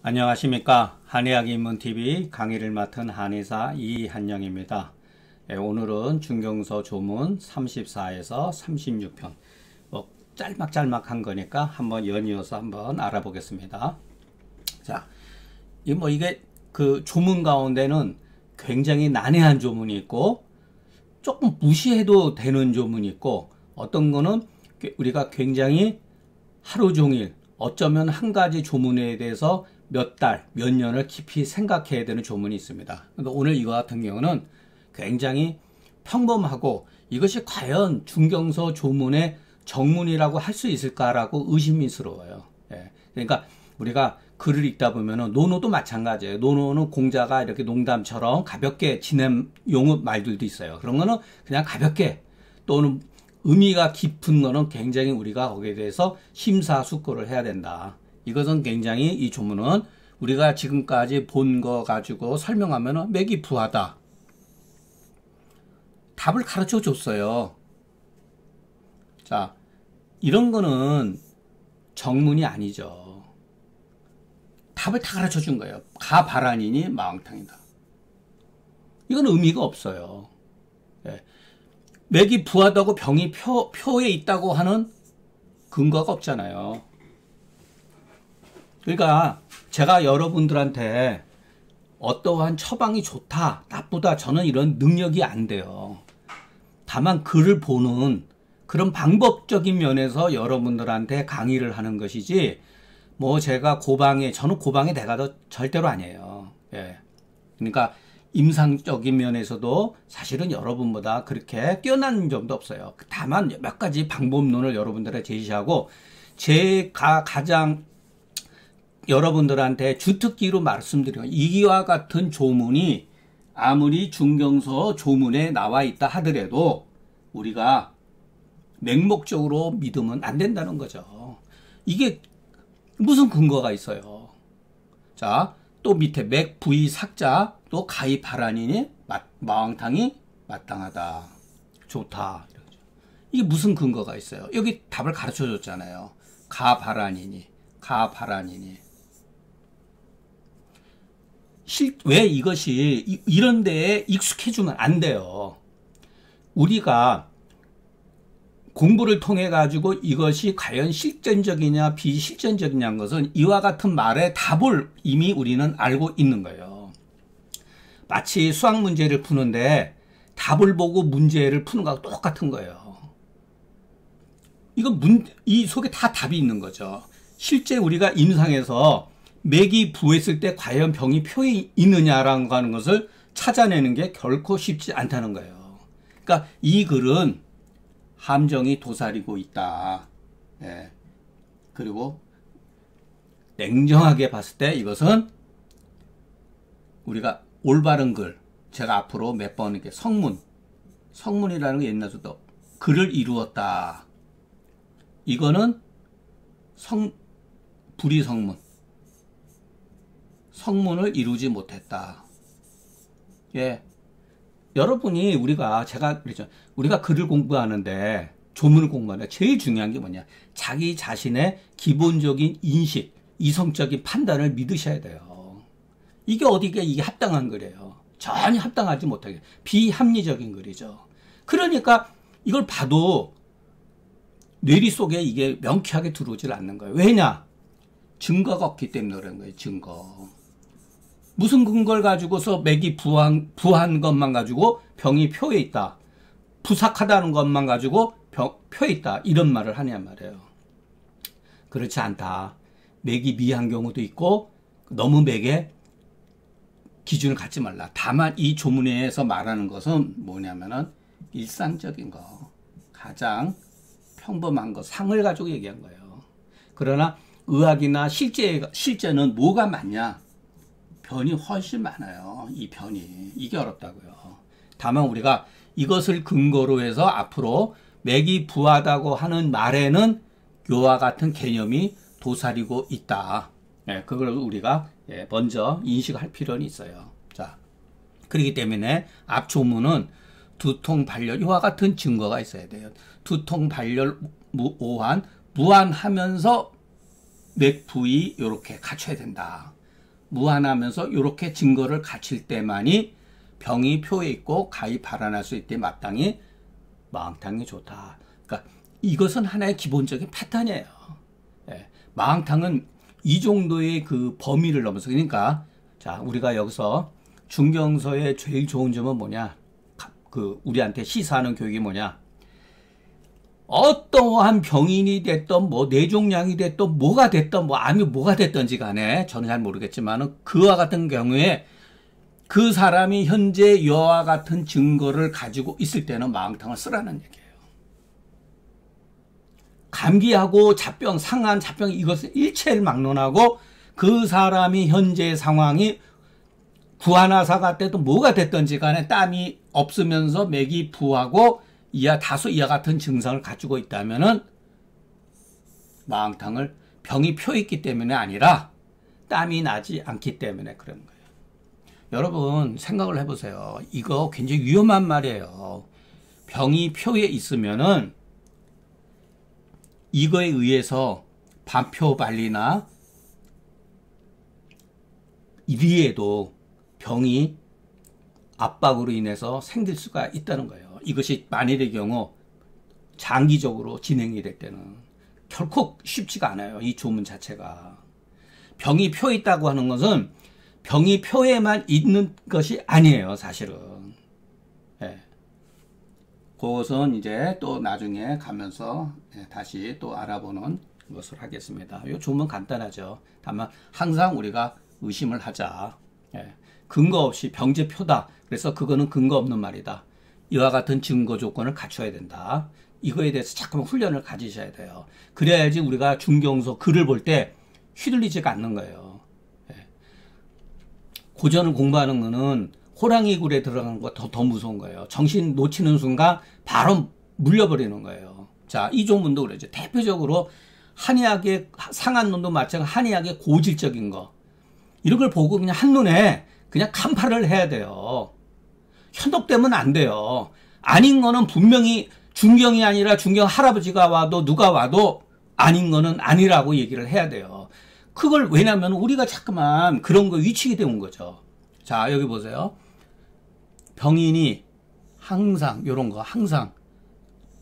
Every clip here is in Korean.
안녕하십니까. 한의학 입문TV 강의를 맡은 한의사 이한영입니다. 오늘은 중경서 조문 34에서 36편 짤막짤막한 거니까 한번 연이어서 한번 알아보겠습니다. 자, 이게 그 조문 가운데는 굉장히 난해한 조문이 있고 조금 무시해도 되는 조문이 있고 어떤 거는 우리가 굉장히 하루 종일 어쩌면 한 가지 조문에 대해서 몇 달, 몇 년을 깊이 생각해야 되는 조문이 있습니다. 근데 오늘 이거 같은 경우는 굉장히 평범하고 이것이 과연 중경서 조문의 정문이라고 할 수 있을까라고 의심스러워요. 그러니까 우리가 글을 읽다 보면은 논어도 마찬가지예요. 논어는 공자가 이렇게 농담처럼 가볍게 지낸 용어 말들도 있어요. 그런 거는 그냥 가볍게 또는 의미가 깊은 거는 굉장히 우리가 거기에 대해서 심사숙고를 해야 된다. 이것은 굉장히 이 조문은 우리가 지금까지 본 거 가지고 설명하면 맥이 부하다. 답을 가르쳐 줬어요. 자, 이런 거는 정문이 아니죠. 답을 다 가르쳐 준 거예요. 가발안이니 마왕탕이다. 이건 의미가 없어요. 맥이 부하다고 병이 표에 있다고 하는 근거가 없잖아요. 그러니까 제가 여러분들한테 어떠한 처방이 좋다, 나쁘다, 저는 이런 능력이 안 돼요. 다만 글을 보는 그런 방법적인 면에서 여러분들한테 강의를 하는 것이지, 제가 저는 고방에 내가도 절대로 아니에요. 그러니까 임상적인 면에서도 사실은 여러분보다 그렇게 뛰어난 점도 없어요. 다만 몇 가지 방법론을 여러분들에 제시하고, 제가 가장 여러분들한테 주특기로 말씀드리면 이와 같은 조문이 아무리 중경서 조문에 나와 있다 하더라도 우리가 맹목적으로 믿으면 안 된다는 거죠. 이게 무슨 근거가 있어요. 자, 또 밑에 맥, 부위, 삭자, 또 가히 발안이니 마왕탕이 마땅하다. 좋다. 이게 무슨 근거가 있어요. 여기 답을 가르쳐 줬잖아요. 가발안이니. 왜 이것이 이런 데에 익숙해지면 안 돼요. 우리가 공부를 통해 가지고 이것이 과연 실전적이냐 비실전적이냐는 것은 이와 같은 말의 답을 이미 우리는 알고 있는 거예요. 마치 수학 문제를 푸는데 답을 보고 문제를 푸는 거하고 똑같은 거예요. 이 속에 다 답이 있는 거죠. 실제 우리가 임상에서 맥이 부했을 때 과연 병이 표에 있느냐라는 거 하는 것을 찾아내는 게 결코 쉽지 않다는 거예요. 그러니까 이 글은 함정이 도사리고 있다. 그리고 냉정하게 봤을 때 이것은 우리가 올바른 글, 제가 앞으로 몇 번 이렇게 성문이라는 게 옛날부터 글을 이루었다. 이거는 불이성문. 성문을 이루지 못했다. 여러분이 제가 그랬죠. 우리가 글을 공부하는데, 조문을 공부하는데 제일 중요한 게 뭐냐. 자기 자신의 기본적인 인식, 이성적인 판단을 믿으셔야 돼요. 이게 이게 합당한 글이에요. 전혀 합당하지 못하게. 비합리적인 글이죠. 그러니까 이걸 봐도 뇌리 속에 이게 명쾌하게 들어오질 않는 거예요. 왜냐? 증거가 없기 때문에 그런 거예요. 증거. 무슨 근거를 가지고서 맥이 부한 것만 가지고 병이 표에 있다. 부삭하다는 것만 가지고 표에 있다. 이런 말을 하냔 말이에요. 그렇지 않다. 맥이 미한 경우도 있고 너무 맥에 기준을 갖지 말라. 다만 이 조문에서 말하는 것은 뭐냐면은 일상적인 거. 가장 평범한 거. 상을 가지고 얘기한 거예요. 그러나 의학이나 실제는 뭐가 맞냐? 변이 훨씬 많아요. 이 변이. 이게 어렵다고요. 다만 우리가 이것을 근거로 해서 앞으로 맥이 부하다고 하는 말에는 요와 같은 개념이 도사리고 있다. 그걸 우리가 먼저 인식할 필요는 있어요. 자, 그렇기 때문에 앞 조문은 두통, 발열, 이와 같은 증거가 있어야 돼요. 두통, 발열, 오한, 무한하면서 맥 부위 이렇게 갖춰야 된다. 무한하면서 이렇게 증거를 갖출 때만이 병이 표에 있고 가히 발환할 수 있대 마땅히 마왕탕이 좋다. 그러니까 이것은 하나의 기본적인 패턴이에요. 예, 마왕탕은 이 정도의 그 범위를 넘어서 그러니까 자 우리가 여기서 중경서의 제일 좋은 점은 뭐냐? 그 우리한테 시사하는 교육이 뭐냐? 어떠한 병인이 됐던 뭐 뇌종양이 됐던 뭐가 됐던 뭐 암이 뭐가 됐던지 간에 저는 잘 모르겠지만은 그와 같은 경우에 그 사람이 현재 이와 같은 증거를 가지고 있을 때는 마왕탕을 쓰라는 얘기예요. 감기하고 잡병, 상한 잡병 이것을 일체를 막론하고 그 사람이 현재 상황이 구안화사가 됐든 뭐가 됐든지 간에 땀이 없으면서 맥이 부하고 다소 이와 같은 증상을 가지고 있다면은 마왕탕을 병이 표 있기 때문에 아니라 땀이 나지 않기 때문에 그런 거예요. 여러분 생각을 해보세요. 이거 굉장히 위험한 말이에요. 병이 표에 있으면은 이거에 의해서 반표발리나 이리에도 병이 압박으로 인해서 생길 수가 있다는 거예요. 이것이 만일의 경우 장기적으로 진행이 될 때는 결코 쉽지가 않아요. 이 조문 자체가. 병이 표에 있다고 하는 것은 병이 표에만 있는 것이 아니에요. 사실은. 예. 그것은 이제 또 나중에 가면서 다시 또 알아보는 것을 하겠습니다. 이 조문 간단하죠. 다만 항상 우리가 의심을 하자. 예. 근거 없이 병제표다. 그래서 그거는 근거 없는 말이다. 이와 같은 증거 조건을 갖춰야 된다. 이거에 대해서 자꾸만 훈련을 가지셔야 돼요. 그래야지 우리가 중경서 글을 볼 때 휘둘리지가 않는 거예요. 예. 고전을 공부하는 거는 호랑이 굴에 들어가는 것보다 더 무서운 거예요. 정신 놓치는 순간 바로 물려버리는 거예요. 자, 이 조문도 그러죠. 대표적으로 한의학의 상한론도 마찬가지로 한의학의 고질적인 거. 이런 걸 보고 그냥 한눈에 그냥 간파를 해야 돼요. 현혹되면 안 돼요. 아닌 거는 분명히 중경이 아니라 중경 할아버지가 와도 누가 와도 아닌 거는 아니라고 얘기를 해야 돼요. 그걸 왜냐면 우리가 자꾸만 그런 거 위축이 되는 거죠. 자, 여기 보세요. 병인이 항상 이런 거 항상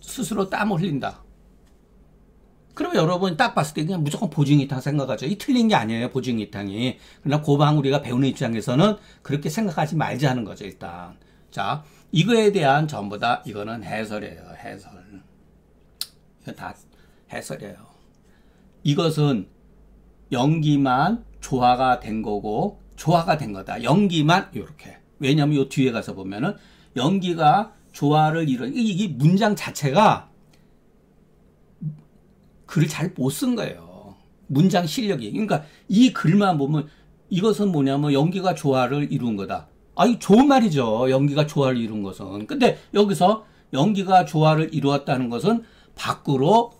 스스로 땀을 흘린다. 그러면 여러분 딱 봤을 때 그냥 무조건 보증이탕 생각하죠. 이 틀린 게 아니에요. 보증이탕이. 그러나 고방 우리가 배우는 입장에서는 그렇게 생각하지 말자 하는 거죠. 일단. 자, 이거에 대한 전부 다 이거는 해설이에요. 해설. 이거 다 해설이에요. 이것은 연기만 조화가 된 거고 조화가 된 거다. 연기만 이렇게. 왜냐하면 이 뒤에 가서 보면은 연기가 조화를 이룬 이 문장 자체가 글을 잘 못 쓴 거예요. 문장 실력이. 그러니까 이 글만 보면 이것은 뭐냐면 연기가 조화를 이룬 거다. 아이 좋은 말이죠. 연기가 조화를 이룬 것은. 근데 여기서 연기가 조화를 이루었다는 것은 밖으로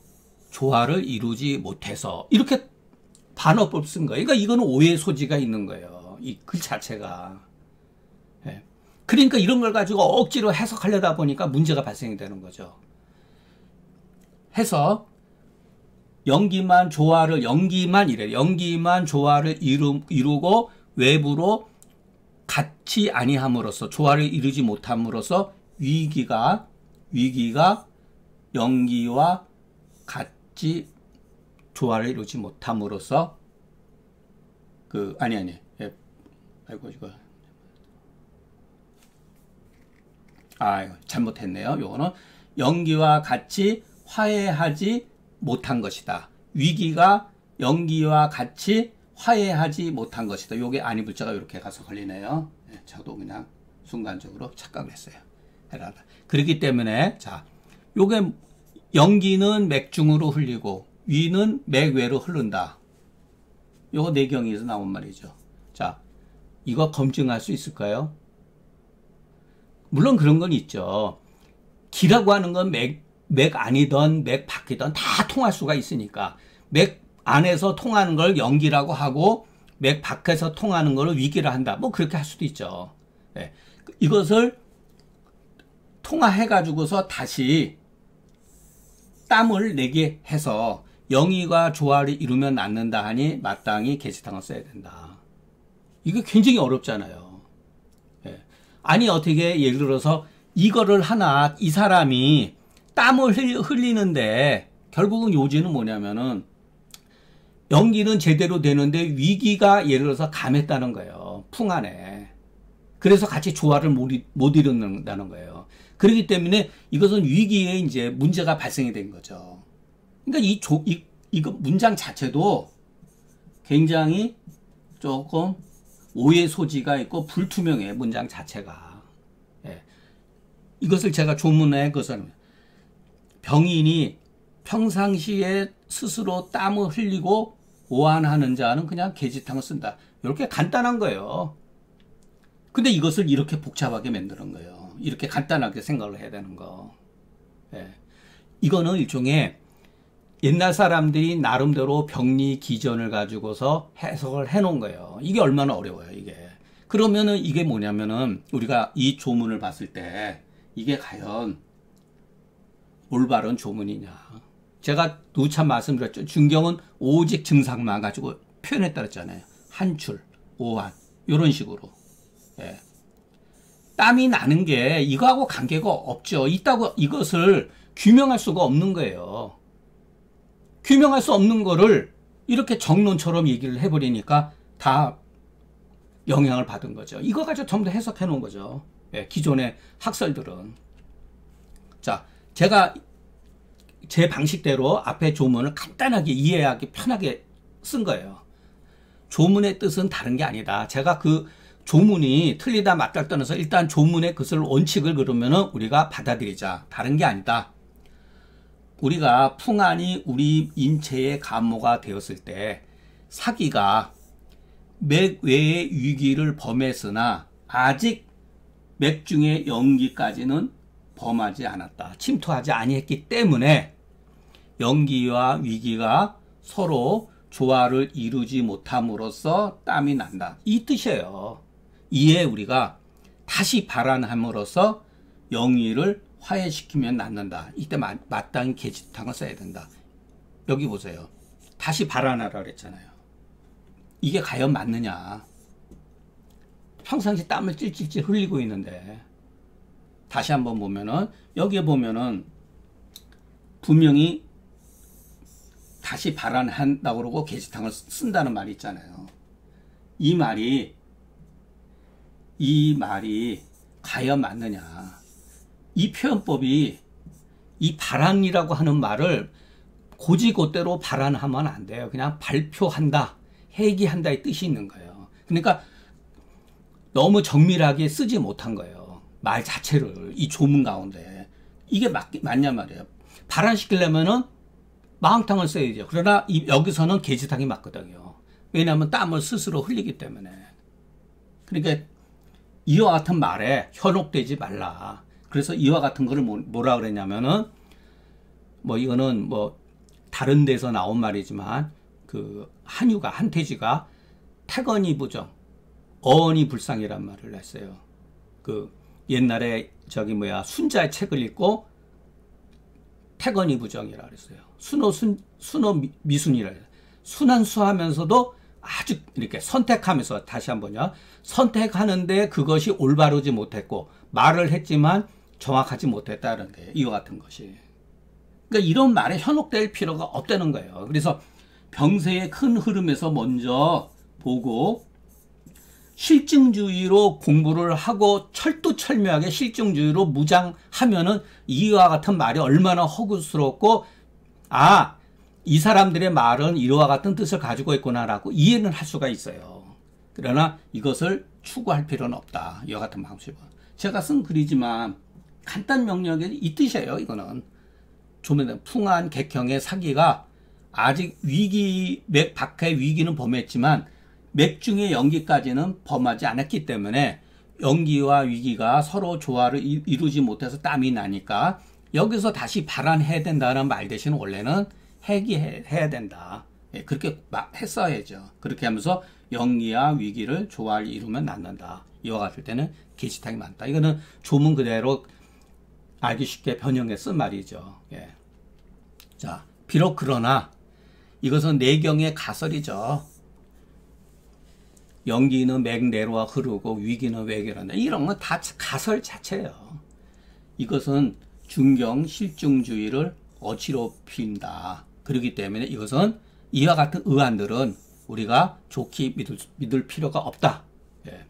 조화를 이루지 못해서 이렇게 반어법 쓴 거예요. 그러니까 이거는 오해 소지가 있는 거예요. 이 글 자체가. 예. 그러니까 이런 걸 가지고 억지로 해석하려다 보니까 문제가 발생이 되는 거죠. 해서 연기만 조화를 연기만 조화를 이루고 외부로 같이 아니함으로써 조화를 이루지 못함으로써 위기가 연기와 같이 조화를 이루지 못함으로써 예. 아이고 이거 잘못했네요. 요거는 연기와 같이 화해하지 못한 것이다. 위기가 연기와 같이 화해하지 못한 것이다. 요게 아니 불자가 이렇게 가서 걸리네요. 네, 저도 그냥 순간적으로 착각을 했어요. 그렇기 때문에 자, 요게 연기는 맥중으로 흘리고 위는 맥외로 흐른다. 요거 내경에서 나온 말이죠. 자, 이거 검증할 수 있을까요? 물론 그런 건 있죠. 기라고 하는 건 맥 아니던 맥 밖이던 다 통할 수가 있으니까 맥 안에서 통하는 걸 연기라고 하고 맥 밖에서 통하는 걸 위기라 한다. 뭐 그렇게 할 수도 있죠. 네. 이것을 통화해 가지고서 다시 땀을 내게 해서 영의가 조화를 이루면 낫는다 하니 마땅히 계시탕을 써야 된다. 이게 굉장히 어렵잖아요. 예. 아니 어떻게 예를 들어서 이거를 하나 이 사람이 땀을 흘리는데 결국은 요지는 뭐냐면은 연기는 제대로 되는데 위기가 예를 들어서 감했다는 거예요. 풍안에. 그래서 같이 조화를 못 이룬다는 거예요. 그렇기 때문에 이것은 위기에 이제 문제가 발생이 된 거죠. 그러니까 이거 문장 자체도 굉장히 조금 오해 소지가 있고 불투명해, 문장 자체가. 예. 이것을 제가 조문에 그것은 병인이 평상시에 스스로 땀을 흘리고 오한하는 자는 그냥 계지탕을 쓴다. 이렇게 간단한 거예요. 근데 이것을 이렇게 복잡하게 만드는 거예요. 이렇게 간단하게 생각을 해야 되는 거. 예. 이거는 일종의 옛날 사람들이 나름대로 병리 기전을 가지고서 해석을 해 놓은 거예요. 이게 얼마나 어려워요, 이게. 그러면은 이게 뭐냐면은 우리가 이 조문을 봤을 때 이게 과연 올바른 조문이냐. 제가 누차 말씀드렸죠. 중경은 오직 증상만 가지고 표현했다 그랬잖아요. 한출, 오한, 이런 식으로. 예. 땀이 나는 게 이거하고 관계가 없죠. 있다고 이것을 규명할 수가 없는 거예요. 규명할 수 없는 거를 이렇게 정론처럼 얘기를 해버리니까 다 영향을 받은 거죠. 이거 가지고 전부 다 해석해 놓은 거죠. 예, 기존의 학설들은. 자, 제가 제 방식대로 앞에 조문을 간단하게 이해하기 편하게 쓴 거예요. 조문의 뜻은 다른 게 아니다. 제가 그 조문이 틀리다 맞다 떠나서 일단 조문의 그것을 원칙을 그러면은 우리가 받아들이자. 다른 게 아니다. 우리가 풍안이 우리 인체의 감모가 되었을 때 사기가 맥 외의 위기를 범했으나 아직 맥 중의 연기까지는 범하지 않았다. 침투하지 아니했기 때문에 연기와 위기가 서로 조화를 이루지 못함으로써 땀이 난다. 이 뜻이에요. 이에 우리가 다시 발안함으로써 영위를 화해시키면 낫는다. 이때 마땅히 계지탕을 써야 된다. 여기 보세요. 다시 발안하라 그랬잖아요. 이게 과연 맞느냐. 평상시 땀을 찔찔찔 흘리고 있는데 다시 한번 보면은 여기에 보면은 분명히 다시 발안한다고 그러고 계지탕을 쓴다는 말이 있잖아요. 이 말이 과연 맞느냐. 이 표현법이 이 발안이라고 하는 말을 고지고대로 발안하면 안 돼요. 그냥 발표한다, 해기한다의 뜻이 있는 거예요. 그러니까 너무 정밀하게 쓰지 못한 거예요. 말 자체를 이 조문 가운데. 이게 맞냐 말이에요. 발안시키려면은 마항탕을 써야죠. 그러나 여기서는 계지탕이 맞거든요. 왜냐하면 땀을 스스로 흘리기 때문에. 그러니까 이와 같은 말에 현혹되지 말라. 그래서 이와 같은 거를 뭐라 그랬냐면은 뭐 이거는 뭐 다른 데서 나온 말이지만 그 한태지가 태건이 부정, 어언이 불상이란 말을 했어요. 그 옛날에 순자의 책을 읽고 태건이 부정이라 그랬어요. 순호 미순이라 그랬어요. 순한수하면서도 아주 이렇게 선택하면서 다시 한번요. 선택하는데 그것이 올바르지 못했고 말을 했지만 정확하지 못했다는 게 이와 같은 것이. 그러니까 이런 말에 현혹될 필요가 없다는 거예요. 그래서 병세의 큰 흐름에서 먼저 보고 실증주의로 공부를 하고 철두철미하게 실증주의로 무장하면은 이와 같은 말이 얼마나 허구스럽고 이 사람들의 말은 이와 같은 뜻을 가지고 있구나라고 이해는 할 수가 있어요. 그러나 이것을 추구할 필요는 없다. 이와 같은 방식은. 제가 쓴 글이지만 간단 명령에 이 뜻이에요. 이거는 풍안 객형의 사기가 아직 맥 밖의 위기는 범했지만 맥 중의 연기까지는 범하지 않았기 때문에 연기와 위기가 서로 조화를 이루지 못해서 땀이 나니까 여기서 다시 발안해야 된다는 말 대신 원래는 해기해야 된다. 예, 그렇게 했어야죠. 그렇게 하면서 연기와 위기를 조화를 이루면 낫는다. 이와 같을 때는 계시탕이 많다. 이거는 조문 그대로 알기 쉽게 변형해 쓴 말이죠. 예. 자, 비록 그러나 이것은 내경의 가설이죠. 연기는 맥 내로와 흐르고 위기는 외계란다. 이런 건 다 가설 자체예요. 이것은 중경 실증주의를 어지럽힌다. 그렇기 때문에 이것은 이와 같은 의안들은 우리가 좋게 믿을 필요가 없다. 예.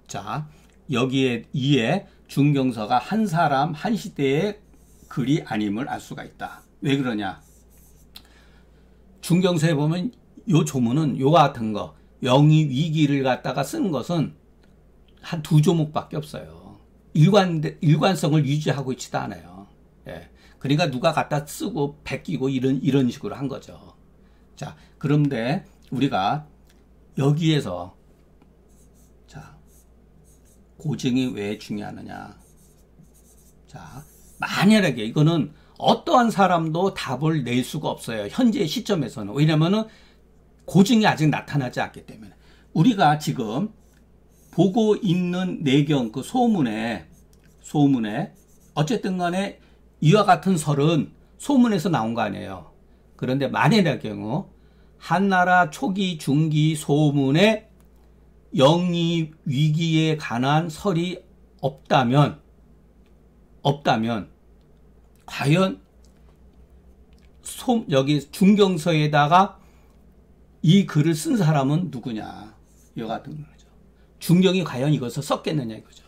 자, 여기에 이에 중경서가 한 사람 한 시대의 글이 아님을 알 수가 있다. 왜 그러냐? 중경서에 보면 요 조문은 요와 같은 거 영이 위기를 갖다가 쓰는 것은 한 두 조목밖에 없어요. 일관성을 유지하고 있지도 않아요. 예. 그러니까 누가 갖다 쓰고 베끼고 이런 식으로 한 거죠. 자, 그런데 우리가 여기에서 자, 고증이 왜 중요하느냐? 자, 만약에 이거는 어떠한 사람도 답을 낼 수가 없어요. 현재 시점에서는. 왜냐면은 고증이 아직 나타나지 않기 때문에. 우리가 지금 보고 있는 내경, 그 소문에 어쨌든 간에 이와 같은 설은 소문에서 나온 거 아니에요. 그런데 만일의 경우 한나라 초기 중기 소문에 영이 위기에 관한 설이 없다면 과연 여기 중경서에다가 이 글을 쓴 사람은 누구냐? 이와 같은 거죠. 중경이 과연 이것을 썼겠느냐 이거죠.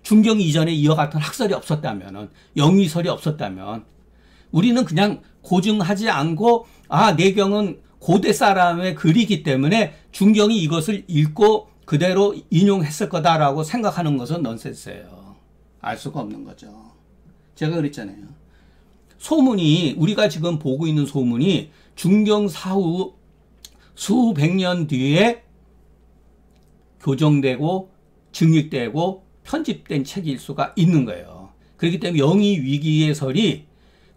중경 이전에 이와 같은 학설이 없었다면, 영의설이 없었다면, 우리는 그냥 고증하지 않고, 내경은 고대 사람의 글이기 때문에 중경이 이것을 읽고 그대로 인용했을 거다라고 생각하는 것은 넌센스예요. 알 수가 없는 거죠. 제가 그랬잖아요. 소문이, 우리가 지금 보고 있는 소문이 중경 사후 수백 년 뒤에 교정되고 증익되고 편집된 책일 수가 있는 거예요. 그렇기 때문에 영의 위기의 설이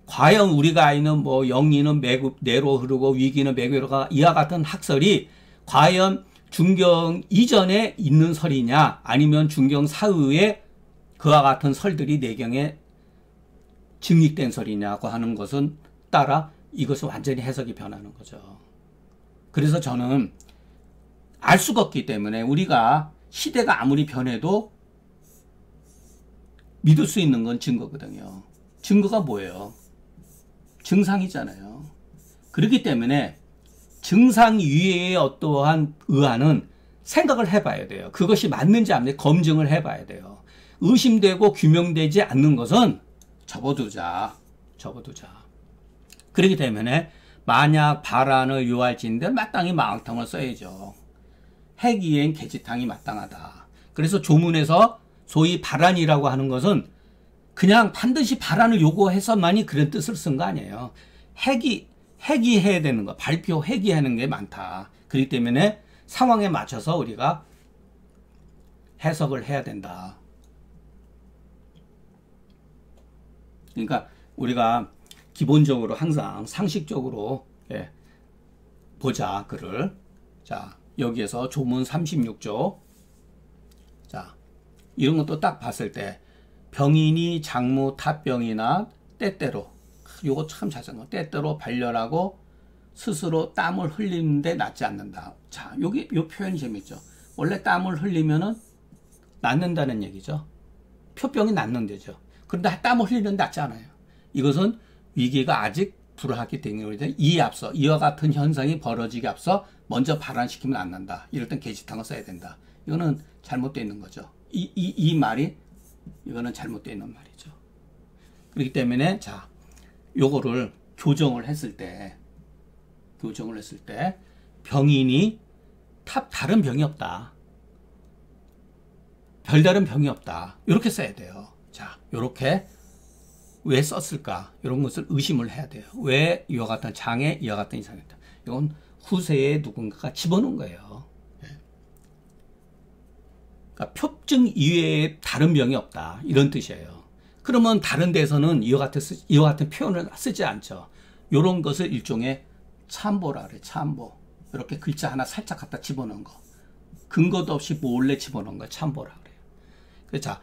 과연 우리가 아는 뭐 영리는 내로 흐르고 위기는 맥외로가 이와 같은 학설이 과연 중경 이전에 있는 설이냐 아니면 중경 사후에 그와 같은 설들이 내경에 증익된 설이냐고 하는 것은 따라 이것은 완전히 해석이 변하는 거죠. 그래서 저는 알 수가 없기 때문에 우리가 시대가 아무리 변해도 믿을 수 있는 건 증거거든요. 증거가 뭐예요? 증상이잖아요. 그렇기 때문에 증상 위에 어떠한 의안은 생각을 해봐야 돼요. 그것이 맞는지 안 맞는지 검증을 해봐야 돼요. 의심되고 규명되지 않는 것은 접어두자. 그렇기 때문에 만약 발안을 요할진데 마땅히 마왕탕을 써야죠. 해기엔 계지탕이 마땅하다. 그래서 조문에서 소위 발안이라고 하는 것은 그냥 반드시 발안을 요구해서만이 그런 뜻을 쓴 거 아니에요. 해기해야 되는 거, 발표 해기하는 게 많다. 그렇기 때문에 상황에 맞춰서 우리가 해석을 해야 된다. 그러니까 우리가 기본적으로 항상 상식적으로 보자 글을. 자, 여기에서 조문 36조. 자, 이런 것도 딱 봤을 때 병인이 장무 탓병이나 때때로, 요거 참 자세한 때때로 발열하고 스스로 땀을 흘리는데 낫지 않는다. 자, 요 표현이 재밌죠. 원래 땀을 흘리면은 낫는다는 얘기죠. 표병이 낫는데죠. 그런데 땀을 흘리는 낫지 않아요. 이것은 위기가 아직 불허하기 때문에 이와 같은 현상이 벌어지기 앞서 먼저 발안시키면 안 난다. 이럴 땐 계지탕을 써야 된다. 이거는 잘못되어 있는 거죠. 이 말이 이거는 잘못되어 있는 말이죠. 그렇기 때문에 자, 요거를 교정을 했을 때 병인이 다른 병이 없다. 별다른 병이 없다. 이렇게 써야 돼요. 자, 요렇게 왜 썼을까? 이런 것을 의심을 해야 돼요. 왜 이와 같은 장애, 이와 같은 이상이 있다. 이건 후세에 누군가가 집어넣은 거예요. 그러니까 표증 이외에 다른 병이 없다. 이런 뜻이에요. 그러면 다른 데서는 이와 같은 표현을 쓰지 않죠. 이런 것을 일종의 참보라 그래. 참보. 이렇게 글자 하나 살짝 갖다 집어넣은 거. 근거도 없이 몰래 집어넣은 거 참보라 그래요. 그래서 자,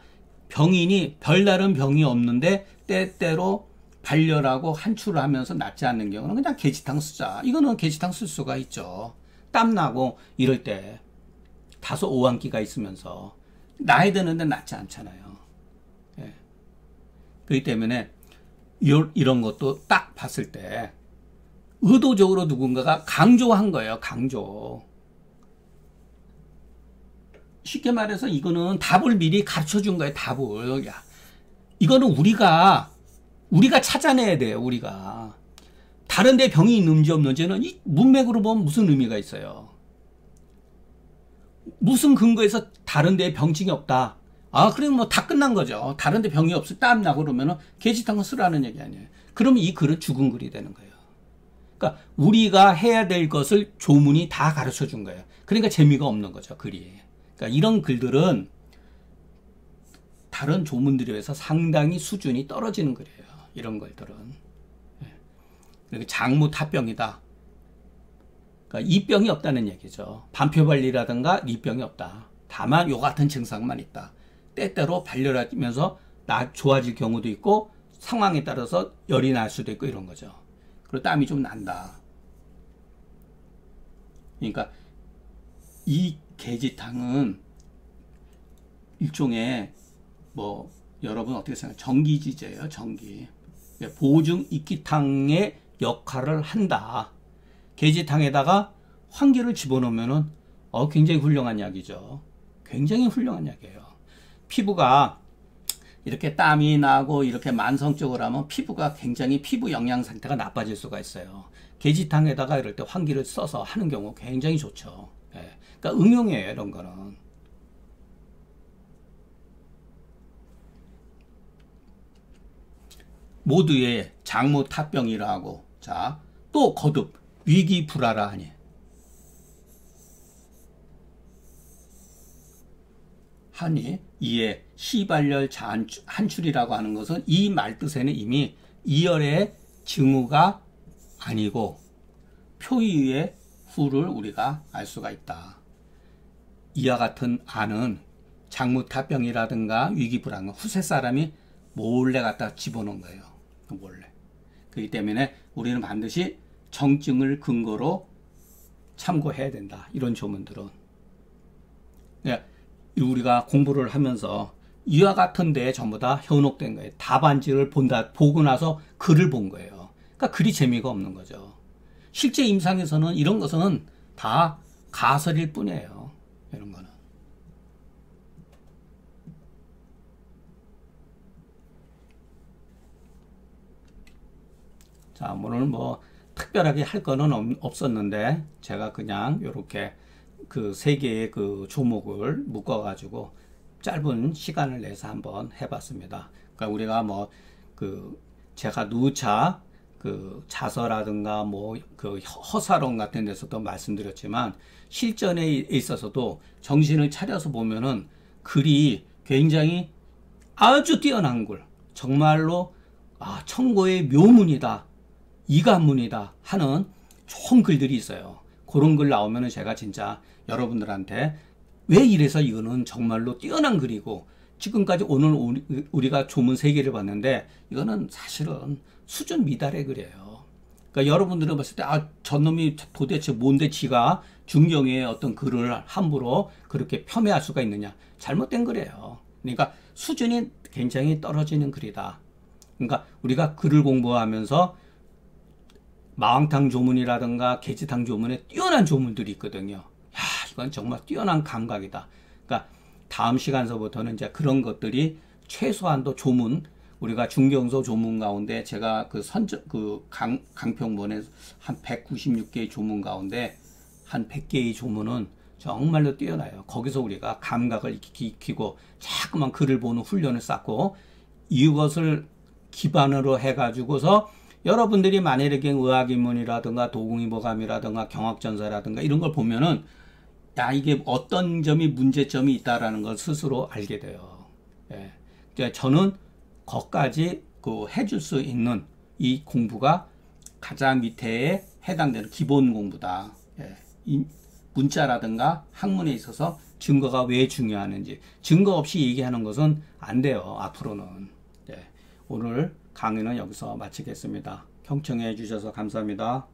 병인이 별다른 병이 없는데 때때로 발열하고 한출을 하면서 낫지 않는 경우는 그냥 계지탕 쓰자. 이거는 계지탕 쓸 수가 있죠. 땀나고 이럴 때 다소 오한기가 있으면서 나야 되는데 낫지 않잖아요. 예. 그렇기 때문에 이런 것도 딱 봤을 때 의도적으로 누군가가 강조한 거예요. 강조. 쉽게 말해서 이거는 답을 미리 가르쳐 준 거예요. 답을. 야, 이거는 우리가 찾아내야 돼요. 우리가. 다른 데 병이 있는지 없는지는 이 문맥으로 보면 무슨 의미가 있어요. 무슨 근거에서 다른 데에 병증이 없다. 아, 그럼 뭐 다 끝난 거죠. 다른 데 병이 없어 땀 나고 그러면은 게시탕을 쓰라는 얘기 아니에요. 그러면 이 글은 죽은 글이 되는 거예요. 그러니까 우리가 해야 될 것을 조문이 다 가르쳐 준 거예요. 그러니까 재미가 없는 거죠, 글이. 그러니까 이런 글들은 다른 조문들에 비해서 상당히 수준이 떨어지는 글이에요. 이런 글들은. 그러니까 장무탑병이다. 그러니까 이병이 없다는 얘기죠. 반표발리라든가 이병이 없다. 다만 요 같은 증상만 있다. 때때로 발열하면서 좋아질 경우도 있고 상황에 따라서 열이 날 수도 있고 이런 거죠. 그리고 땀이 좀 난다. 그러니까 이 계지탕은 일종의 뭐 여러분 어떻게 생각해요? 전기지제예요. 전기. 보증 이끼탕의 역할을 한다. 계지탕에다가 환기를 집어넣으면은 굉장히 훌륭한 약이죠. 굉장히 훌륭한 약이에요. 피부가 이렇게 땀이 나고 이렇게 만성적으로 하면 피부가 굉장히 피부 영양 상태가 나빠질 수가 있어요. 계지탕에다가 이럴 때 환기를 써서 하는 경우 굉장히 좋죠. 예. 그러니까 응용이에요. 이런 거는. 모두의 장무탑병이라고. 자, 또 거듭 위기불하라 하니. 이에 시발열 한출이라고 하는 것은 이 말뜻에는 이미 이열의 증후가 아니고 표의의 후를 우리가 알 수가 있다. 이와 같은 안은 장무탑병이라든가 위기불하는 후세 사람이 몰래 갖다 집어넣은 거예요. 몰래. 그렇기 때문에 우리는 반드시 정증을 근거로 참고해야 된다. 이런 조문들은. 우리가 공부를 하면서 이와 같은 데에 전부 다 현혹된 거예요. 답안지를 보고 나서 글을 본 거예요. 그러니까 글이 재미가 없는 거죠. 실제 임상에서는 이런 것은 다 가설일 뿐이에요. 이런 거는. 자, 오늘 뭐 특별하게 할 거는 없었는데 제가 그냥 이렇게 그 세 개의 그 조목을 묶어 가지고 짧은 시간을 내서 한번 해봤습니다. 그러니까 우리가 뭐 그 제가 누차 그 자서라든가 뭐 그 허사론 같은 데서도 말씀드렸지만 실전에 있어서도 정신을 차려서 보면은 글이 굉장히 아주 뛰어난 글, 정말로 청고의 묘문이다, 이간문이다 하는 좋은 글들이 있어요. 그런 글 나오면은 제가 진짜 여러분들한테 왜 이래서 이거는 정말로 뛰어난 글이고, 지금까지 오늘 우리가 조문 3개를 봤는데 이거는 사실은 수준 미달의 글이에요. 그러니까 여러분들은 봤을 때 저놈이 도대체 뭔데 지가 중경의 어떤 글을 함부로 그렇게 폄훼할 수가 있느냐, 잘못된 글이에요. 그러니까 수준이 굉장히 떨어지는 글이다. 그러니까 우리가 글을 공부하면서 마왕탕 조문이라든가 계지탕 조문에 뛰어난 조문들이 있거든요. 이건 정말 뛰어난 감각이다. 그러니까 다음 시간서부터는 이제 그런 것들이 최소한도 조문, 우리가 중경서 조문 가운데 제가 그 강평본에 한 196개의 조문 가운데 한 100개의 조문은 정말로 뛰어나요. 거기서 우리가 감각을 익히고 자꾸만 글을 보는 훈련을 쌓고 이것을 기반으로 해가지고서 여러분들이 만일에 의학인문이라든가 도공의보감이라든가 경학전사라든가 이런 걸 보면은 이게 어떤 점이 문제점이 있다라는 걸 스스로 알게 돼요. 예. 그러니까 저는 거기까지 해줄 수 있는 이 공부가 가장 밑에에 해당되는 기본 공부다. 예. 이 문자라든가 학문에 있어서 증거가 왜 중요하는지 증거 없이 얘기하는 것은 안 돼요. 앞으로는. 예. 오늘 강의는 여기서 마치겠습니다. 경청해 주셔서 감사합니다.